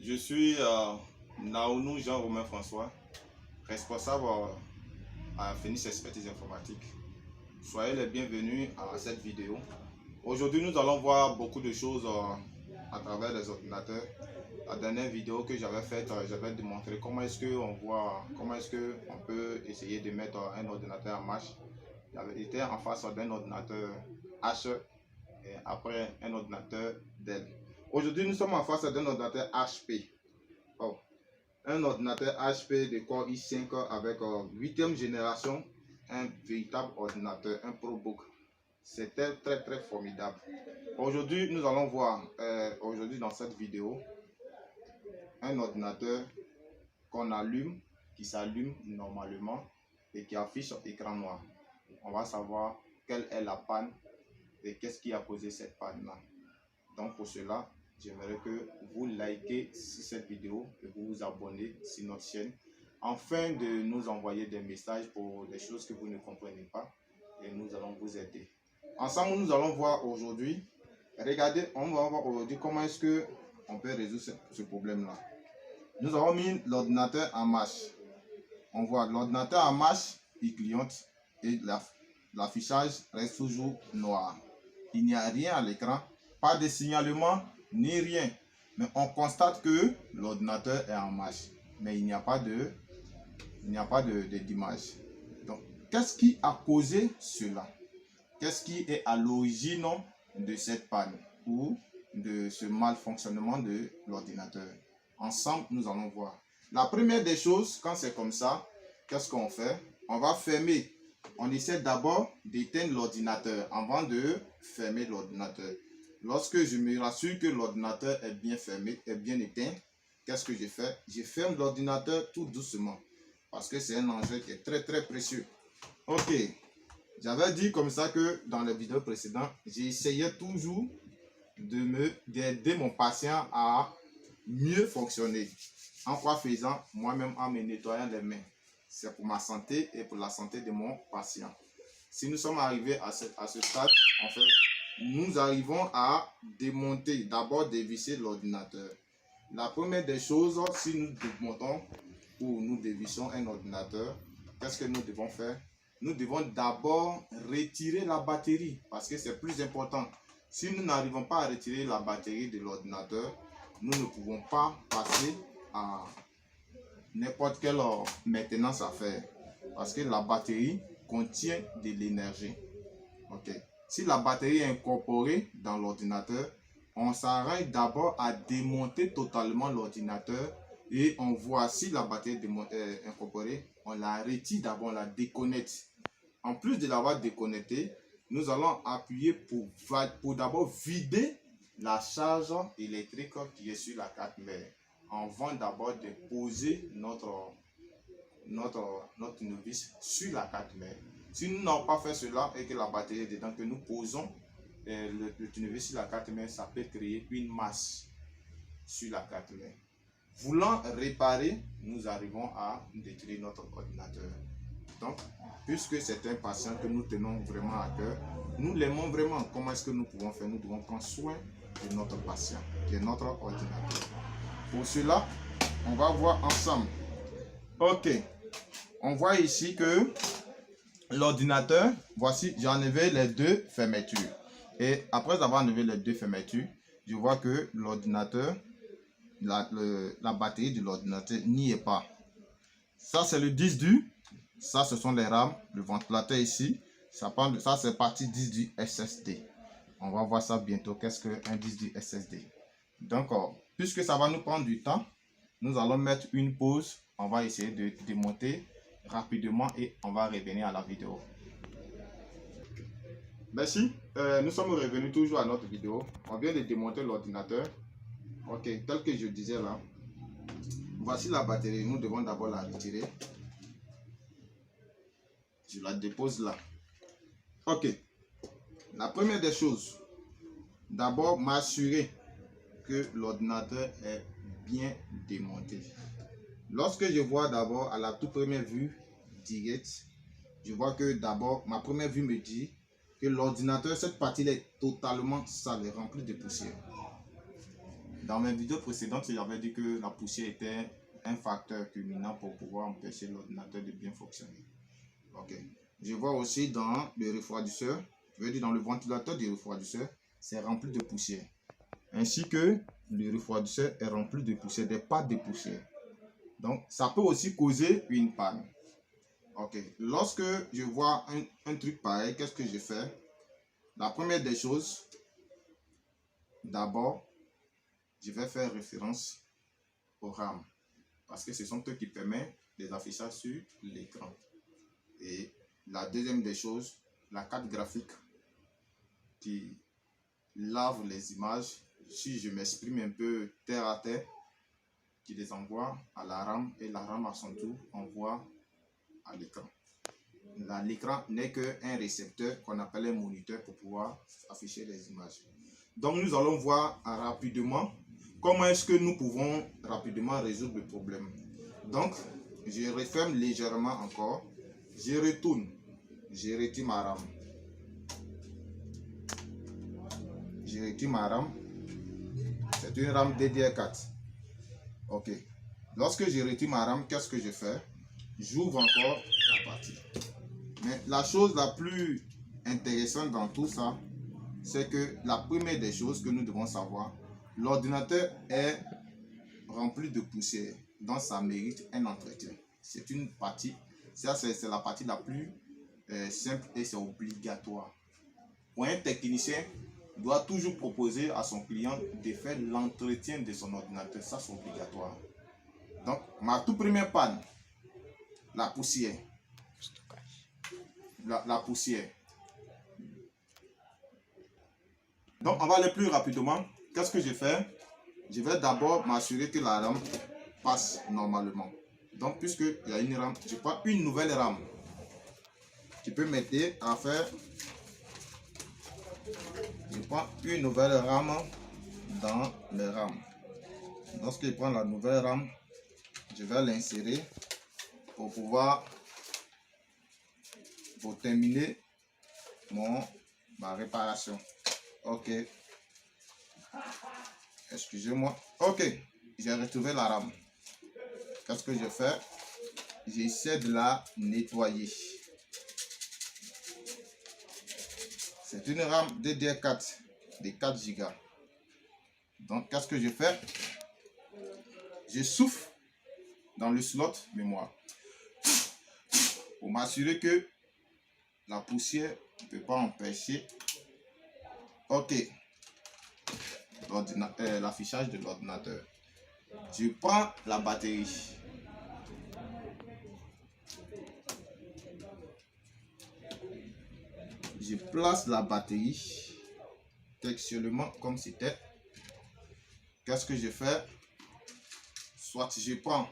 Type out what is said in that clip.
Je suis Naounou Jean-Romain François, responsable à Phoenix Expertise Informatique. Soyez les bienvenus à cette vidéo. Aujourd'hui, nous allons voir beaucoup de choses à travers les ordinateurs. La dernière vidéo que j'avais faite, j'avais démontré comment est-ce qu'on peut essayer de mettre un ordinateur en marche. J'avais été en face d'un ordinateur H et après un ordinateur Dell. Aujourd'hui, nous sommes en face d'un ordinateur HP. Un ordinateur HP de Core i5 avec 8e génération, un véritable ordinateur, un ProBook. C'était très formidable. Aujourd'hui, nous allons voir, aujourd'hui dans cette vidéo, un ordinateur qu'on allume, qui s'allume normalement et qui affiche écran noir. On va savoir quelle est la panne et qu'est-ce qui a causé cette panne-là. Donc pour cela, j'aimerais que vous likez cette vidéo et vous vous abonnez sur notre chaîne afin de nous envoyer des messages pour des choses que vous ne comprenez pas et nous allons vous aider. Ensemble, nous allons voir aujourd'hui, regardez, on va voir aujourd'hui comment est-ce que on peut résoudre ce problème-là. Nous avons mis l'ordinateur en marche. On voit l'ordinateur en marche, il clignote et l'affichage reste toujours noir. Il n'y a rien à l'écran, pas de signalement ni rien. Mais on constate que l'ordinateur est en marche. Mais il n'y a pas d'image. Donc, qu'est-ce qui a causé cela? Qu'est-ce qui est à l'origine de cette panne ou de ce malfonctionnement de l'ordinateur? Ensemble, nous allons voir. La première des choses, quand c'est comme ça, qu'est-ce qu'on fait? On va fermer. On essaie d'abord d'éteindre l'ordinateur avant de fermer l'ordinateur. Lorsque je me rassure que l'ordinateur est bien fermé, est bien éteint, qu'est-ce que je fais? Je ferme l'ordinateur tout doucement parce que c'est un enjeu qui est très précieux. Ok, j'avais dit comme ça que dans les vidéos précédentes, j'essayais toujours d'aider mon patient à mieux fonctionner. En quoi faisant? Moi-même en me nettoyant les mains. C'est pour ma santé et pour la santé de mon patient. Si nous sommes arrivés à ce stade, en fait, nous arrivons à démonter, d'abord dévisser l'ordinateur. La première des choses, si nous démontons ou nous dévissons un ordinateur, qu'est-ce que nous devons faire? Nous devons d'abord retirer la batterie parce que c'est plus important. Si nous n'arrivons pas à retirer la batterie de l'ordinateur, nous ne pouvons pas passer à n'importe quelle maintenance à faire parce que la batterie contient de l'énergie. Ok. Si la batterie est incorporée dans l'ordinateur, on s'arrête d'abord à démonter totalement l'ordinateur et on voit si la batterie est incorporée, on la retire d'abord, on la déconnecte. En plus de l'avoir déconnectée, nous allons appuyer pour d'abord vider la charge électrique qui est sur la carte mère. Avant d'abord de poser notre tournevis sur la carte mère. Si nous n'avons pas fait cela et que la batterie est dedans, que nous posons le tournevis sur la carte mère, ça peut créer une masse sur la carte mère. Voulant réparer, nous arrivons à détruire notre ordinateur. Donc, puisque c'est un patient que nous tenons vraiment à cœur, nous l'aimons vraiment. Comment est-ce que nous pouvons faire? Nous devons prendre soin de notre patient, qui est notre ordinateur. Pour cela, on va voir ensemble. Ok, on voit ici que l'ordinateur, voici, j'ai enlevé les deux fermetures. Et après avoir enlevé les deux fermetures, je vois que l'ordinateur, la batterie de l'ordinateur n'y est pas. Ça, c'est le disque dur. Ça, ce sont les RAM. Le ventilateur ici, ça c'est partie disque dur SSD. On va voir ça bientôt. Qu'est-ce qu'un disque dur SSD? Donc, puisque ça va nous prendre du temps, nous allons mettre une pause. On va essayer de démonter rapidement et on va revenir à la vidéo. Merci. Nous sommes revenus toujours à notre vidéo. On vient de démonter l'ordinateur. Ok, tel que je disais là. Voici la batterie. Nous devons d'abord la retirer. Je la dépose là. Ok. La première des choses, d'abord m'assurer que l'ordinateur est bien démonté. Lorsque je vois d'abord à la toute première vue directe, je vois que d'abord ma première vue me dit que l'ordinateur, cette partie-là est totalement sale et remplie de poussière. Dans mes vidéos précédentes, j'avais dit que la poussière était un facteur culminant pour pouvoir empêcher l'ordinateur de bien fonctionner. Ok. Je vois aussi dans le refroidisseur, je veux dire dans le ventilateur du refroidisseur, c'est rempli de poussière. Ainsi que le refroidisseur est rempli de poussière, des pâtes de poussière. Donc, ça peut aussi causer une panne. Ok. Lorsque je vois un truc pareil, qu'est-ce que je fais? La première des choses, d'abord, je vais faire référence aux RAM. Parce que ce sont eux qui permettent des affichages sur l'écran. Et la deuxième des choses, la carte graphique qui lave les images, si je m'exprime un peu terre à terre, qui les envoie à la RAM et la RAM à son tour envoie à l'écran. L'écran n'est qu'un récepteur qu'on appelle un moniteur pour pouvoir afficher les images. Donc nous allons voir rapidement comment est-ce que nous pouvons rapidement résoudre le problème. Donc je referme légèrement encore, je retourne, je retire ma RAM. Je retire ma RAM. C'est une RAM DDR4. Ok. Lorsque je retire ma RAM, qu'est-ce que je fais? J'ouvre encore la partie. Mais la chose la plus intéressante dans tout ça, c'est que la première des choses que nous devons savoir, l'ordinateur est rempli de poussière, donc ça mérite un entretien. C'est une partie, ça c'est la partie la plus simple et c'est obligatoire. Pour un technicien, doit toujours proposer à son client de faire l'entretien de son ordinateur. Ça, c'est obligatoire. Donc, ma toute première panne, la poussière. La poussière. Donc, on va aller plus rapidement. Qu'est-ce que je fais? Je vais d'abord m'assurer que la RAM passe normalement. Donc, puisqu'il y a une RAM, je prends une nouvelle RAM. Tu peux m'aider à faire. Je prends une nouvelle RAM dans les RAM. Lorsque je prends la nouvelle RAM, je vais l'insérer pour pouvoir terminer ma réparation. Ok. Excusez-moi. Ok. J'ai retrouvé la RAM. Qu'est-ce que je fais? J'essaie de la nettoyer. C'est une RAM DDR4 de 4 Go. Donc, qu'est-ce que je fais? Je souffle dans le slot mémoire pour m'assurer que la poussière ne peut pas empêcher l'affichage de l'ordinateur. Je prends la batterie. Je place la batterie textuellement comme c'était. Qu'est-ce que je fais? Soit je prends